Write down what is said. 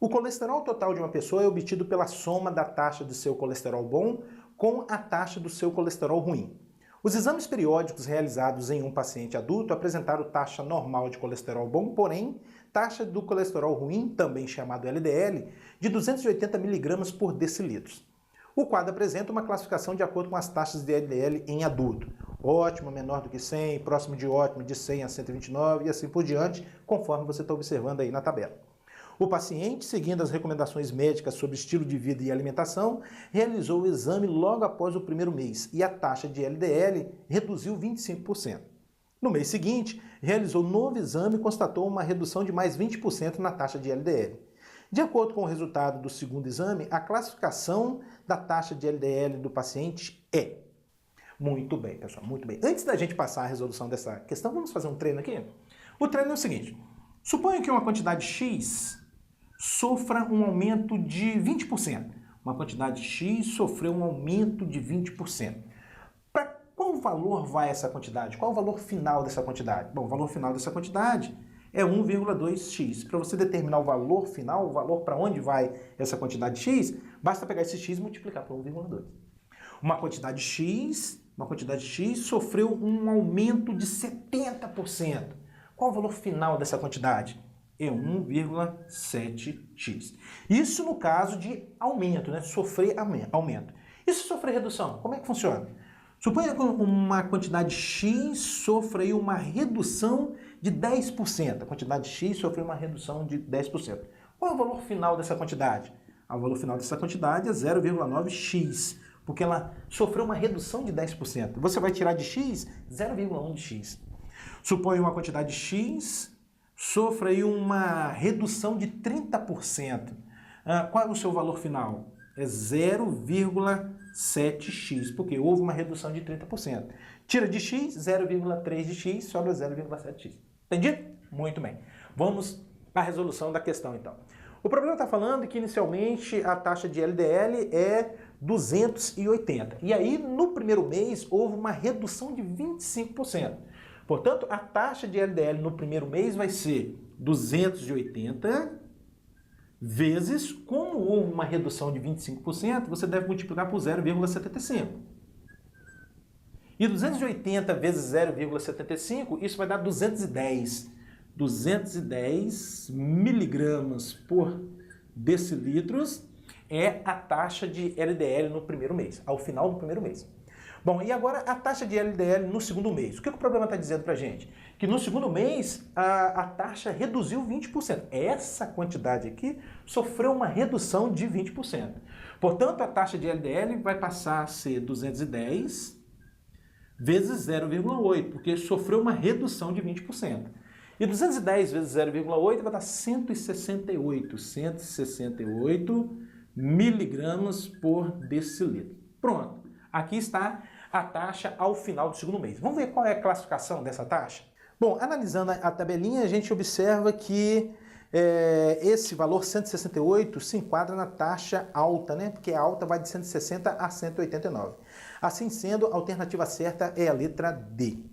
O colesterol total de uma pessoa é obtido pela soma da taxa de seu colesterol bom com a taxa do seu colesterol ruim. Os exames periódicos realizados em um paciente adulto apresentaram taxa normal de colesterol bom, porém, taxa do colesterol ruim, também chamado LDL, de 280 mg por decilitro. O quadro apresenta uma classificação de acordo com as taxas de LDL em adulto. Ótimo, menor do que 100, próximo de ótimo, de 100 a 129 e assim por diante, conforme você está observando aí na tabela. O paciente, seguindo as recomendações médicas sobre estilo de vida e alimentação, realizou o exame logo após o primeiro mês e a taxa de LDL reduziu 25%. No mês seguinte, realizou novo exame e constatou uma redução de mais 20% na taxa de LDL. De acordo com o resultado do segundo exame, a classificação da taxa de LDL do paciente é... Muito bem, pessoal, muito bem. Antes da gente passar a resolução dessa questão, vamos fazer um treino aqui? O treino é o seguinte: suponha que uma quantidade X sofra um aumento de 20%. Uma quantidade X sofreu um aumento de 20%. Para qual valor vai essa quantidade? Qual o valor final dessa quantidade? Bom, o valor final dessa quantidade é 1,2x. Para você determinar o valor final, o valor para onde vai essa quantidade X, basta pegar esse X e multiplicar por 1,2. Uma quantidade X sofreu um aumento de 70%. Qual o valor final dessa quantidade? É 1,7x. Isso no caso de aumento, né? Sofrer aumento. E se sofrer redução? Como é que funciona? Suponha que uma quantidade X sofre uma redução de 10%. A quantidade X sofreu uma redução de 10%. Qual é o valor final dessa quantidade? O valor final dessa quantidade é 0,9x, porque ela sofreu uma redução de 10%. Você vai tirar de x 0,1 de x. Suponha uma quantidade X sofra aí uma redução de 30%. Qual é o seu valor final? É 0,7x, porque houve uma redução de 30%. Tira de x, 0,3 de x, sobra 0,7x. Entendido? Muito bem. Vamos à resolução da questão, então. O problema está falando que, inicialmente, a taxa de LDL é 280. E aí, no primeiro mês, houve uma redução de 25%. Portanto, a taxa de LDL no primeiro mês vai ser 280 vezes, como houve uma redução de 25%, você deve multiplicar por 0,75. E 280 vezes 0,75, isso vai dar 210. 210 miligramas por decilitros é a taxa de LDL no primeiro mês, ao final do primeiro mês. Bom, e agora a taxa de LDL no segundo mês. O que o problema está dizendo para a gente? Que no segundo mês a taxa reduziu 20%. Essa quantidade aqui sofreu uma redução de 20%. Portanto, a taxa de LDL vai passar a ser 210 vezes 0,8, porque sofreu uma redução de 20%. E 210 vezes 0,8 vai dar 168 miligramas por decilitro. Pronto. Aqui está a taxa ao final do segundo mês. Vamos ver qual é a classificação dessa taxa? Bom, analisando a tabelinha, a gente observa que esse valor 168 se enquadra na taxa alta, né? Porque a alta vai de 160 a 189. Assim sendo, a alternativa certa é a letra D.